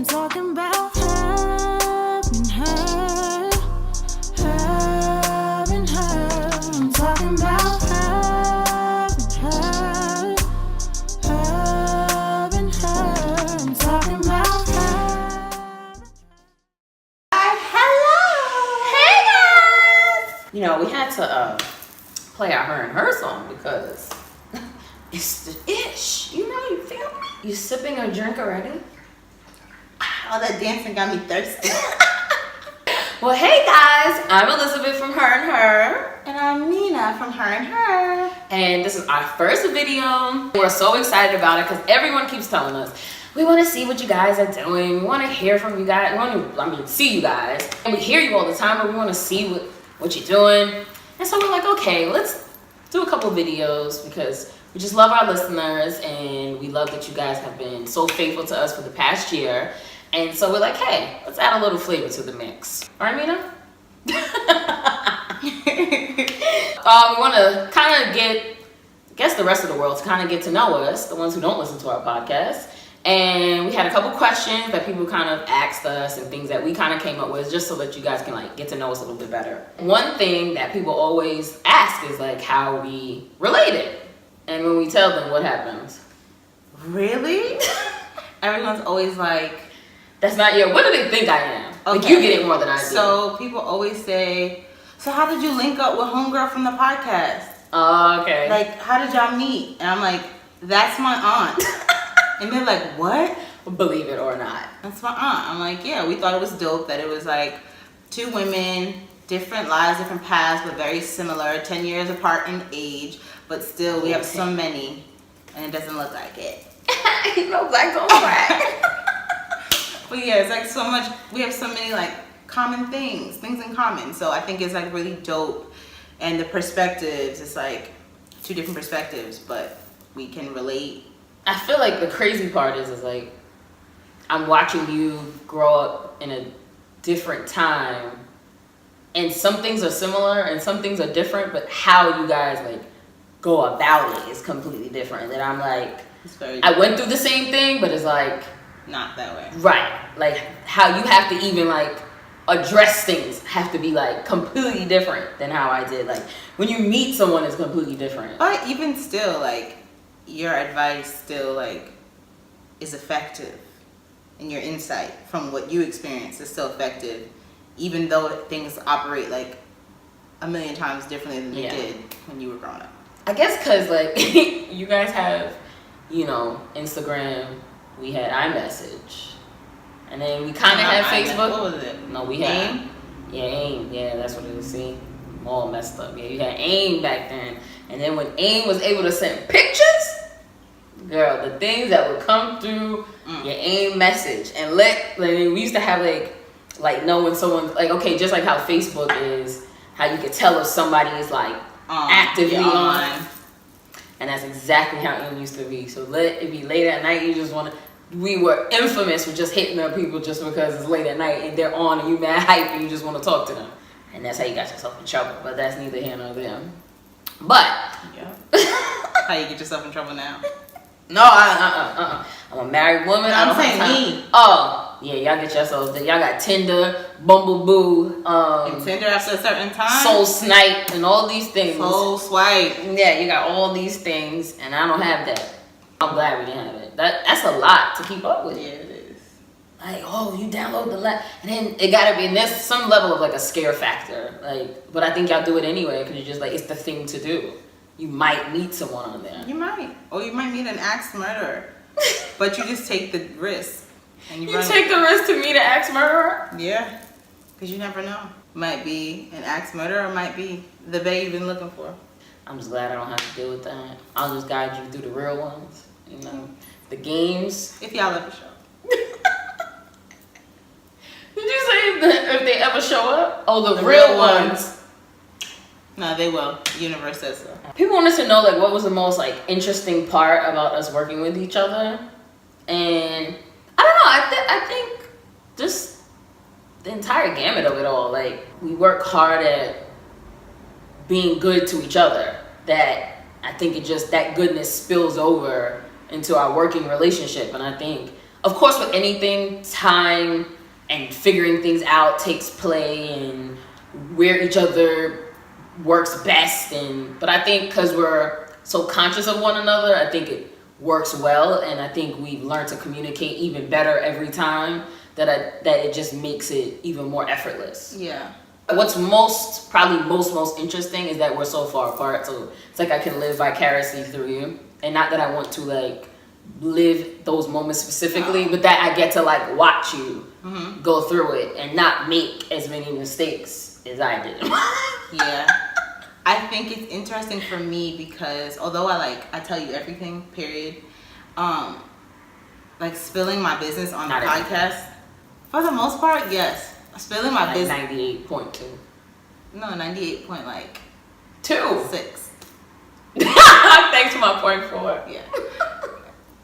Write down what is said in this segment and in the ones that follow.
I'm talking about having her. Having her. I'm talking about having her. Having her. I'm talking about having her. Hello! Hey guys! You know, we had to play our Her and Her song because it's the ish. You know, you feel me? You sipping a drink already? All that dancing got me thirsty. Well, hey guys, I'm Elizabeth from Her and Her. And I'm Nina from Her and Her. And this is our first video. We're so excited about it because everyone keeps telling us, we want to see what you guys are doing. We want to hear from you guys. We want to, see you guys. And we hear you all the time, but we want to see what you're doing. And so we're like, okay, let's do a couple videos because we just love our listeners and we love that you guys have been so faithful to us for the past year. And so we're like, hey, let's add a little flavor to the mix. All right, Mina? We want to kind of get the rest of the world to kind of get to know us, the ones who don't listen to our podcast. And we had a couple questions that people kind of asked us and things that we kind of came up with just so that you guys can like get to know us a little bit better. One thing that people always ask is like how we related. And when we tell them, what happens? Really? Everyone's always like, that's not your, what do they think I am? Okay. Like you get it more than I do. So people always say, so how did you link up with homegirl from the podcast? Okay. Like, how did y'all meet? And I'm like, that's my aunt. And they're like, what? Believe it or not. That's my aunt. I'm like, yeah, we thought it was dope that it was like two women, different lives, different paths, but very similar, 10 years apart in age, but still we have so many, and it doesn't look like it. You know, black don't crack. But yeah, it's like so much, we have so many like common things in common. So I think it's like really dope. And the perspectives, it's like two different perspectives, but we can relate. I feel like the crazy part is like, I'm watching you grow up in a different time and some things are similar and some things are different, but how you guys like go about it is completely different. And I'm like, It's very I went through the same thing, but it's like, not that way. right. Like how you have to even like address things have to be like completely different than how I did. Like when you meet someone is completely different. But even still, like your advice still like is effective, and your insight from what you experienced is still effective, even though things operate like a million times differently than they did when you were growing up. I guess because like you guys have, you know, Instagram. We had iMessage, and then we kind of had Facebook. What was it? No, we had AIM? Yeah, AIM. Yeah, that's what it is. See, I'm all messed up. Yeah, you had AIM back then, and then when AIM was able to send pictures, girl, the things that would come through your AIM message and like we used to have like know when someone like okay, just like how Facebook is, how you could tell if somebody is like actively on. And that's exactly how AIM used to be. So let it be late at night. You just want to. We were infamous for just hitting up people just because it's late at night and they're on and you mad hype and you just want to talk to them. And that's how you got yourself in trouble. But that's neither here nor there. But Yeah. How you get yourself in trouble now? no, I'm a married woman. I'm saying me. Oh, yeah, y'all get yourselves. Y'all got Tinder, Bumbleboo, And Tinder after a certain time. Soul Snipe, and all these things. Soul Swipe. Yeah, you got all these things, and I don't have that. I'm glad we didn't have it. That's a lot to keep up with. Yeah, it is. Like, oh, you download the and then it gotta be, and there's some level of like a scare factor. Like, but I think y'all do it anyway because you're just like, it's the thing to do. You might meet someone on there. You might. Or you might meet an axe murderer. But you just take the risk. And You take the risk to meet an axe murderer? Yeah. Because you never know. Might be an axe murderer, or might be the bae you've been looking for. I'm just glad I don't have to deal with that. I'll just guide you through the real ones. You know, the games. If y'all ever show. Did you say if they ever show up? Oh, the real ones. No, they will. The universe says so. People wanted to know like what was the most like interesting part about us working with each other, and I don't know. I think just the entire gamut of it all. Like we work hard at being good to each other. That I think it just that goodness spills over into our working relationship, and I think of course, with anything, time and figuring things out takes play, and where each other works best. But I think because we're so conscious of one another, I think it works well, and I think we've learned to communicate even better every time, that it just makes it even more effortless. Yeah. What's probably most interesting is that we're so far apart, so it's like I can live vicariously through you, and not that I want to like live those moments specifically, but that I get to like watch you go through it and not make as many mistakes as I did. Yeah. I think it's interesting for me because although I tell you everything, period, like spilling my business on Not the podcast, for the most part, yes. Spilling my like business. 98.2. No, 98 point like 2. 6. Thanks for my point 4. Yeah.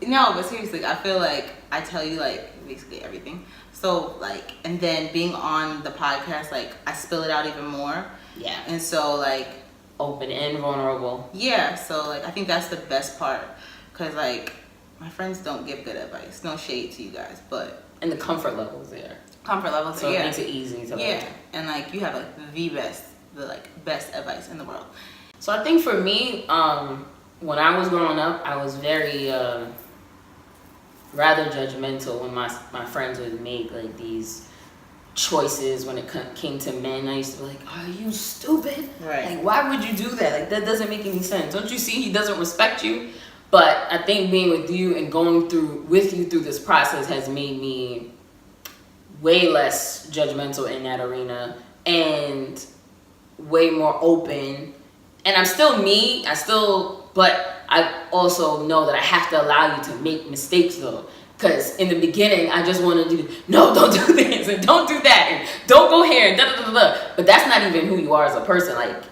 No, but seriously, I feel like I tell you like basically everything. So like, and then being on the podcast, like I spill it out even more. Yeah. And so like, Open and vulnerable. yeah. So like, I think that's the best part, cause like my friends don't give good advice. No shade to you guys, but And the comfort level is there. comfort levels. So Yeah. it makes it easy to Yeah. like. And like you have like the best advice in the world. So I think for me, when I was growing up, I was very rather judgmental when my friends would make like these choices when it came to men. I used to be like, are you stupid? Right. Like, why would you do that? Like, that doesn't make any sense. Don't you see he doesn't respect you? But I think being with you and going with you through this process has made me way less judgmental in that arena and way more open. And I'm still me. But I also know that I have to allow you to make mistakes though. Because in the beginning, I just wanted to do, no, don't do this, and don't do that, and don't go here, and da da da da. But that's not even who you are as a person. Like,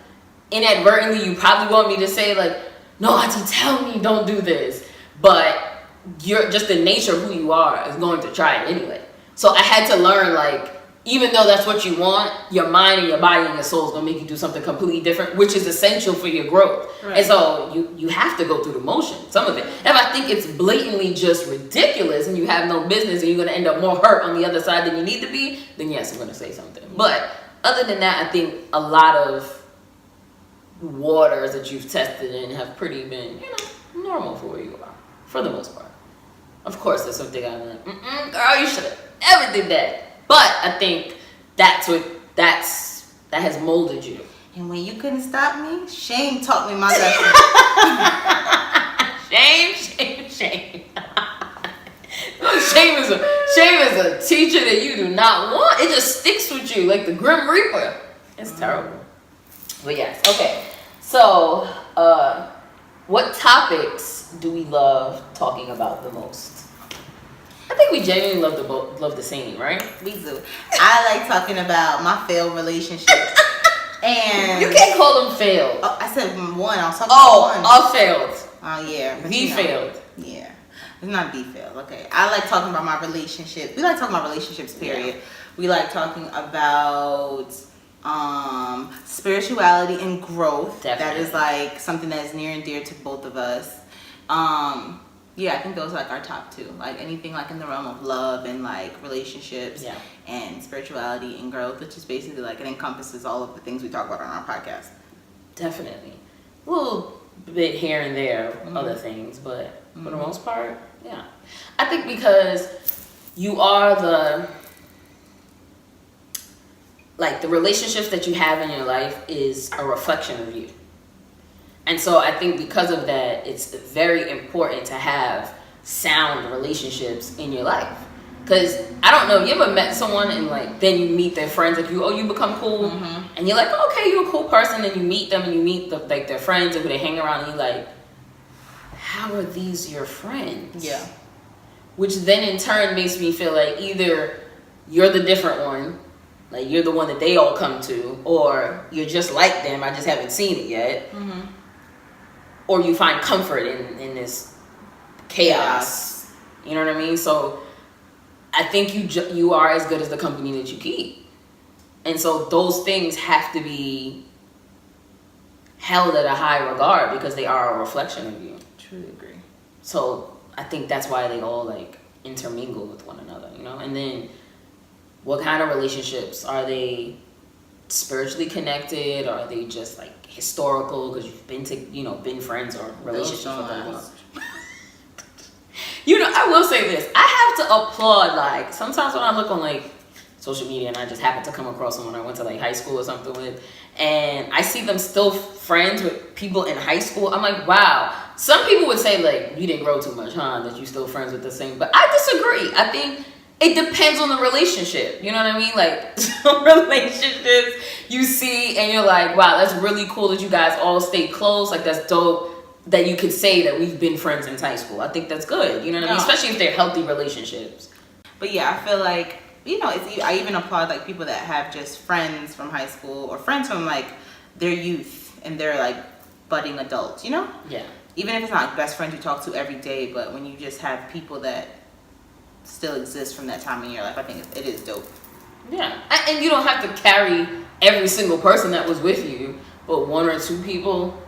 inadvertently, you probably want me to say, like, no, Auntie, tell me don't do this. But you're just the nature of who you are is going to try it anyway. So I had to learn, like, even though that's what you want, your mind and your body and your soul is going to make you do something completely different, which is essential for your growth. Right. And so you have to go through the motion, some of it. If I think it's blatantly just ridiculous and you have no business and you're going to end up more hurt on the other side than you need to be, then yes, I'm going to say something. But other than that, I think a lot of waters that you've tested in have pretty been, normal for where you are, for the most part. Of course, there's something I'm like, girl, you should have never did that. But I think that has molded you. And when you couldn't stop me, shame taught me my lesson. Shame. Shame is a teacher that you do not want. It just sticks with you like the Grim Reaper. It's terrible. But yes, okay. So, what topics do we love talking about the most? I think we genuinely love the same, right? We do. I like talking about my failed relationships. And you can't call them failed. Oh, I said one. I was talking about one. All failed. Oh yeah. Failed. Yeah. It's not the failed. Okay. I like talking about my relationship. We like talking about relationships, period. Yeah. We like talking about spirituality and growth. Definitely. That is like something that is near and dear to both of us. Yeah, I think those are like our top two. Like anything like in the realm of love and like relationships and spirituality and growth, which is basically like it encompasses all of the things we talk about on our podcast. Definitely. A little bit here and there of other things, but for the most part, yeah. I think because you are the relationships that you have in your life is a reflection of you. And so I think because of that, it's very important to have sound relationships in your life. Because, I don't know, you ever met someone and like, then you meet their friends, like you become cool. And you're like, oh, okay, you're a cool person. And you meet them and you meet their friends and who they hang around and you're like, how are these your friends? Yeah. Which then in turn makes me feel like either you're the different one, like you're the one that they all come to, or you're just like them, I just haven't seen it yet. Or you find comfort in this chaos. You know what I mean? So I think you are as good as the company that you keep. And so those things have to be held at a high regard because they are a reflection of you. Truly agree. So I think that's why they all like intermingle with one another, you know? And then what kind of relationships? Are they spiritually connected, or are they just like historical because you've been to, you know, been friends or relationships with them? You know, I will say this. I have to applaud, like, sometimes when I look on like social media and I just happen to come across someone I went to like high school or something with, and I see them still friends with people in high school, I'm like, wow. Some people would say like, you didn't grow too much, huh? That you still friends with the same, but I disagree. I think it depends on the relationship. You know what I mean? Like, some relationships you see and you're like, wow, that's really cool that you guys all stay close. Like, that's dope that you could say that we've been friends since high school. I think that's good. You know what I mean? Especially if they're healthy relationships. But yeah, I feel like, you know, I even applaud like people that have just friends from high school or friends from like their youth and they're like budding adults, you know? Yeah. Even if it's not like best friends you talk to every day, but when you just have people that still exist from that time in your life, I think it is dope. Yeah. And you don't have to carry every single person that was with you, but one or two people.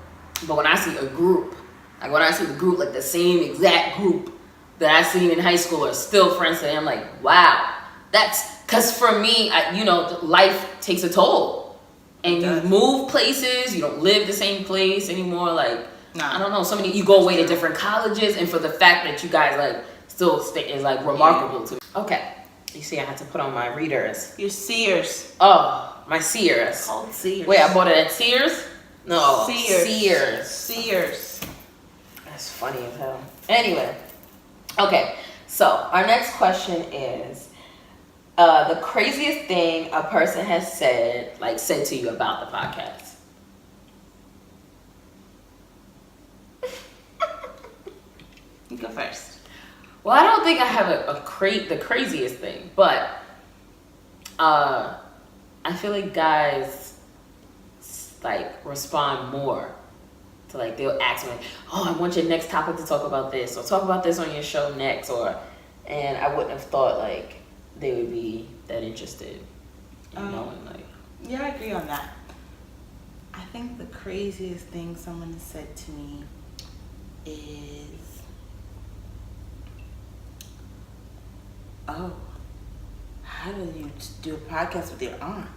But when I see a group, like when I see the group, like the same exact group that I seen in high school are still friends today, I'm like, wow. That's because for me, you know, life takes a toll. And you move places, you don't live the same place anymore. Like, I don't know, you go away to different colleges, and for the fact that you guys like still stay is like remarkable to me. Okay. You see, I had to put on my readers. Your Sears. Oh, my Sears. It's called Sears. Wait, I bought it at Sears? No, Sears. Sears. That's funny as hell. Anyway, okay. So our next question is the craziest thing a person has said to you about the podcast. You go first. Well, I don't think I have the craziest thing, but I feel like guys like respond more to like, they'll ask me, oh, I want your next topic to talk about this, or talk about this on your show next, and I wouldn't have thought like they would be that interested in knowing like. Yeah, I agree on that. I think the craziest thing someone has said to me is, oh, how do you do a podcast with your aunt?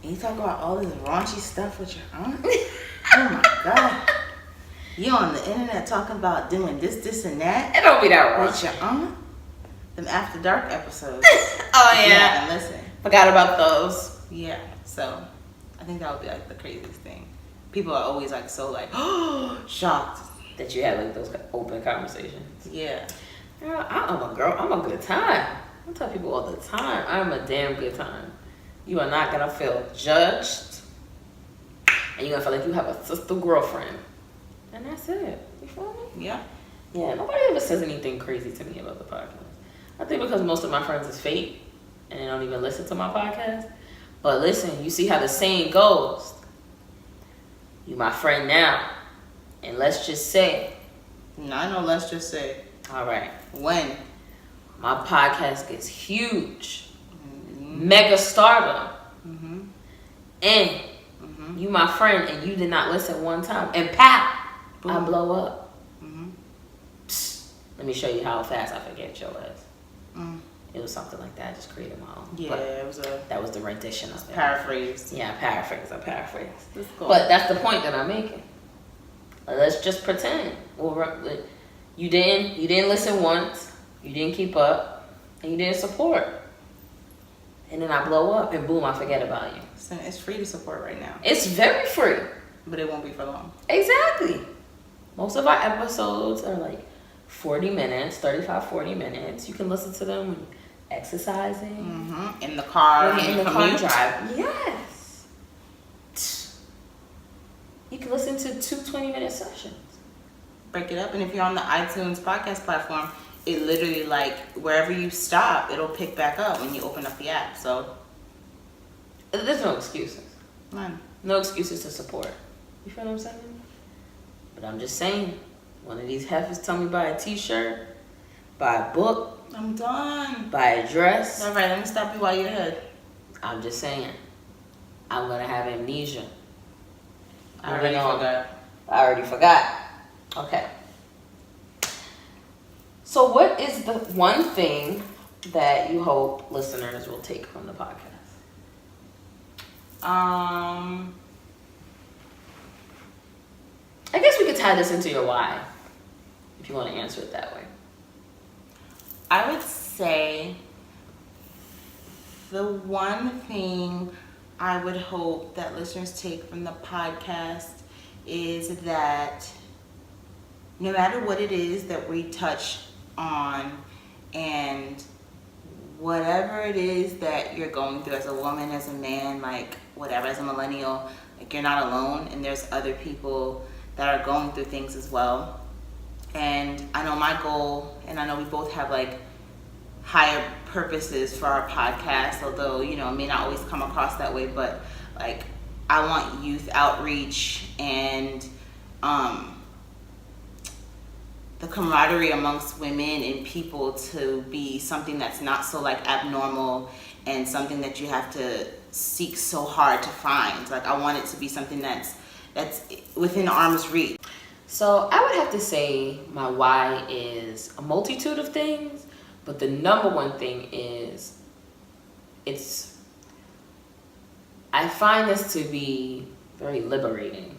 And you talk about all this raunchy stuff with your aunt? Oh my God. You on the internet talking about doing this, and that? It don't be that raunchy. With your aunt? Them After Dark episodes. Oh yeah. And listen. Forgot about those. Yeah. So I think that would be like the craziest thing. People are always like so like, shocked. That you have like those open conversations. Yeah. Girl, I'm a girl. I'm a good time. I tell people all the time, I'm a damn good time. You are not gonna feel judged, and you're gonna feel like you have a sister girlfriend, and that's it. You feel me? Yeah. Yeah. Nobody ever says anything crazy to me about the podcast. I think because most of my friends is fake, and they don't even listen to my podcast. But listen, you see how the saying goes. You my friend now, and let's just say. No, I know. Let's just say. All right. When my podcast gets huge, mega stardom, and you my friend, and you did not listen one time, and pow, I blow up. Psst, let me show you how fast I forget your ass. It was something like that. I just created my own. Yeah, but that was the rendition of it. Paraphrased. Yeah, paraphrase. That's cool. But that's the point that I'm making. Let's just pretend. You didn't listen once. You didn't keep up, and you didn't support. And then I blow up, and boom, I forget about you. So it's free to support right now. It's very free. But it won't be for long. Exactly. Most of our episodes are like 40 minutes, 35, 40 minutes. You can listen to them when exercising. In the car, in the car drive. Yes. You can listen to 2 20-minute sessions. Break it up, and if you're on the iTunes podcast platform, it literally like wherever you stop, it'll pick back up when you open up the app. So there's no excuses. None. No excuses to support. You feel what I'm saying? But I'm just saying, one of these heifers tell me buy a t-shirt, buy a book. I'm done. Buy a dress. All right, let me stop you while you're ahead. I'm just saying, I'm gonna have amnesia. I already forgot. I already forgot. Okay. So what is the one thing that you hope listeners will take from the podcast? I guess we could tie this into your why, if you want to answer it that way. I would say the one thing I would hope that listeners take from the podcast is that no matter what it is that we touch on, and whatever it is that you're going through as a woman, as a man, like whatever, as a millennial, like you're not alone, and there's other people that are going through things as well. And I know my goal, and I know we both have like higher purposes for our podcast, although, you know, it may not always come across that way, but like I want youth outreach and the camaraderie amongst women and people to be something that's not so like abnormal and something that you have to seek so hard to find. Like I want it to be something that's within arm's reach. So I would have to say my why is a multitude of things, but the number one thing is I find this to be very liberating.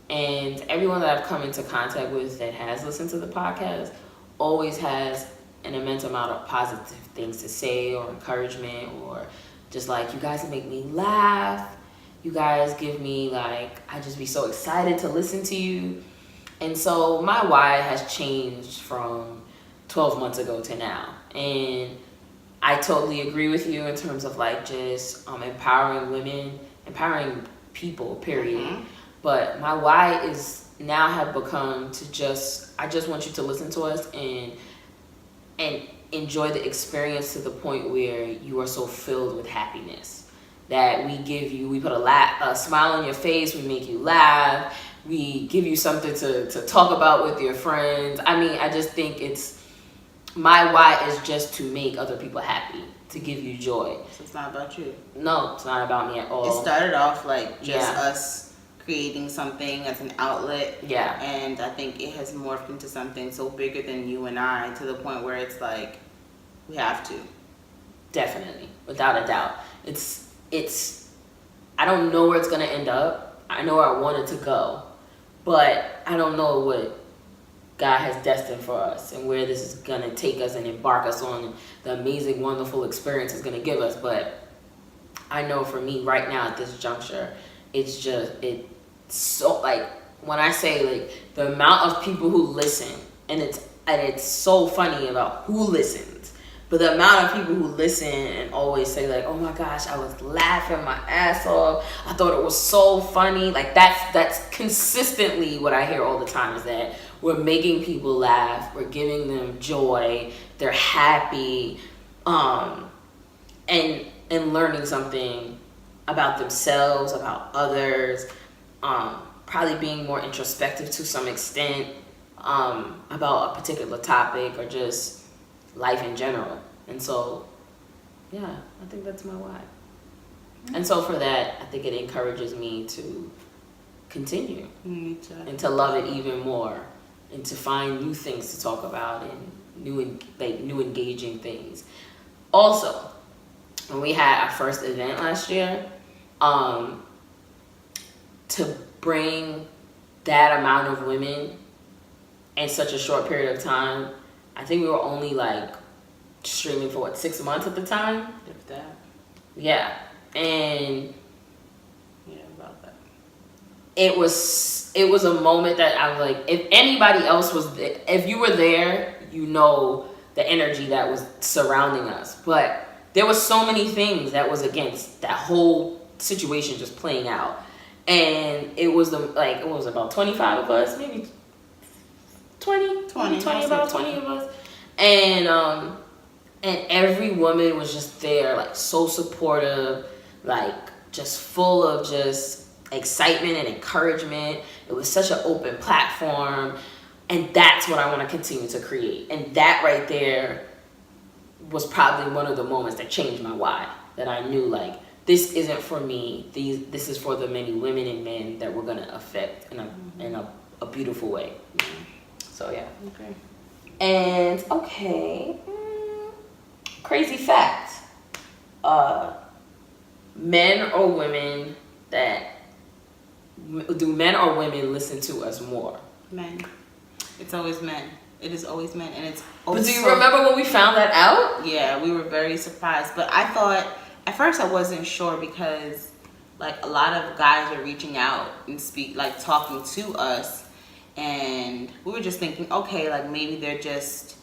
And everyone that I've come into contact with that has listened to the podcast always has an immense amount of positive things to say or encouragement, or just like, you guys make me laugh. You guys give me like, I just be so excited to listen to you. And so my why has changed from 12 months ago to now. And I totally agree with you in terms of like just empowering women, empowering people, period. Mm-hmm. But my why is now have become to I just want you to listen to us and enjoy the experience to the point where you are so filled with happiness that we put a smile on your face, we make you laugh, we give you something to talk about with your friends. I mean, I just think my why is just to make other people happy, to give you joy. So it's not about you. No, it's not about me at all. It started off like just us creating something as an outlet. Yeah. And I think it has morphed into something so bigger than you and I, to the point where it's like, we have to. Definitely. Without a doubt. I don't know where it's going to end up. I know where I want it to go. But I don't know what God has destined for us and where this is going to take us and embark us on the amazing, wonderful experience it's going to give us. But I know for me right now at this juncture, it's so like, when I say like the amount of people who listen, and it's so funny about who listens, but the amount of people who listen and always say like, oh my gosh, I was laughing my ass off, I thought it was so funny, like that's consistently what I hear all the time, is that we're making people laugh, we're giving them joy, they're happy, and learning something about themselves, about others, probably being more introspective to some extent, about a particular topic or just life in general. And so, yeah, I think that's my why. And so for that, I think it encourages me to continue and to love it even more, and to find new things to talk about and new engaging things. Also, when we had our first event last year, to bring that amount of women in such a short period of time, I think we were only like streaming for 6 months at the time. If that. Yeah. And yeah, about that. It was a moment that I was like, if anybody else was there, if you were there, you know the energy that was surrounding us. But there was so many things that was against that whole situation just playing out. And it was about 25 of us, maybe 20 about 20 of us. And every woman was just there, like so supportive, like just full of just excitement and encouragement. It was such an open platform, and that's what I want to continue to create. And that right there was probably one of the moments that changed my why, that I knew like, this isn't for me. This is for the many women and men that we're gonna affect in a beautiful way. So yeah. Okay. And okay, crazy fact: men or women that do men or women listen to us more? Men. It's always men. It is always men, and it's. But do you remember when we found that out? Yeah, we were very surprised. But I thought at first I wasn't sure because like a lot of guys are reaching out and talking to us, and we were just thinking, okay, like maybe they're just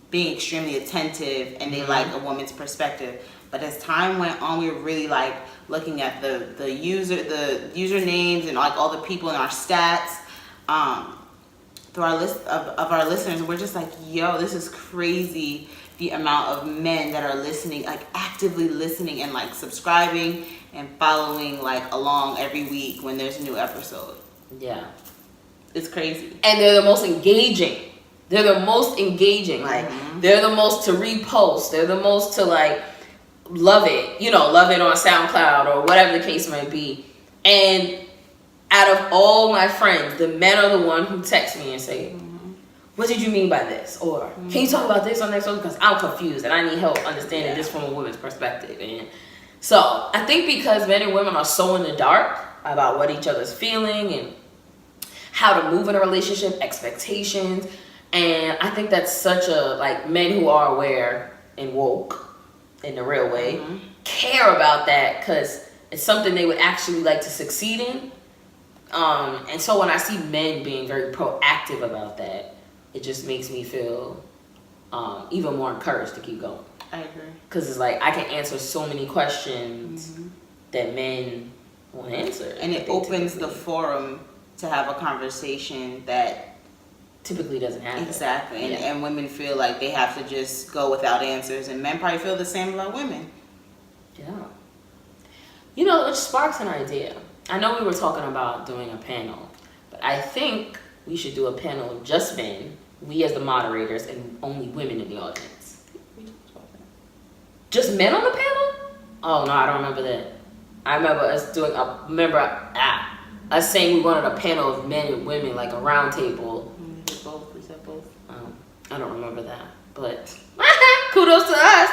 being extremely attentive and they like a woman's perspective. But as time went on, we were really like looking at the usernames and like all the people in our stats through our list of our listeners, and we're just like, yo, this is crazy, the amount of men that are listening, like actively listening and like subscribing and following like along every week when there's a new episode. Yeah, it's crazy. And they're the most engaging. They're the most engaging. Like they're the most to repost. They're the most to like love it. Love it on SoundCloud or whatever the case might be. And out of all my friends, the men are the one who text me and say, what did you mean by this? Or can you talk about this on next one? Because I'm confused and I need help understanding this from a woman's perspective. And so I think because men and women are so in the dark about what each other's feeling and how to move in a relationship, expectations. And I think that's such a, like, men who are aware and woke in the real way care about that because it's something they would actually like to succeed in. And so when I see men being very proactive about that, it just makes me feel even more encouraged to keep going. I agree. Because it's like I can answer so many questions that men won't answer. And it opens the forum to have a conversation that typically doesn't happen. Exactly. And women feel like they have to just go without answers. And men probably feel the same about women. Yeah. It sparks an idea. I know we were talking about doing a panel, but I think we should do a panel of just men, we as the moderators, and only women in the audience. Just men on the panel? Oh, no, I don't remember that. I remember us doing us saying we wanted a panel of men and women, like a round table. We said both. I don't remember that, but kudos to us.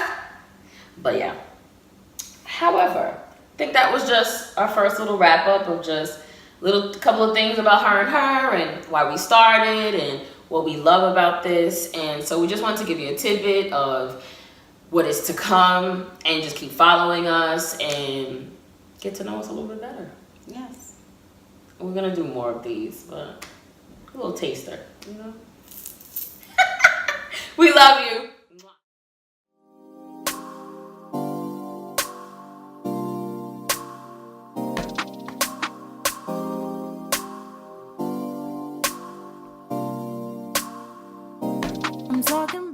But yeah. However, I think that was just our first little wrap up of just couple of things about her and her and why we started and what we love about this. And so we just wanted to give you a tidbit of what is to come and just keep following us and get to know us a little bit better. Yes. We're going to do more of these, but a little taster, We love you. I'm talking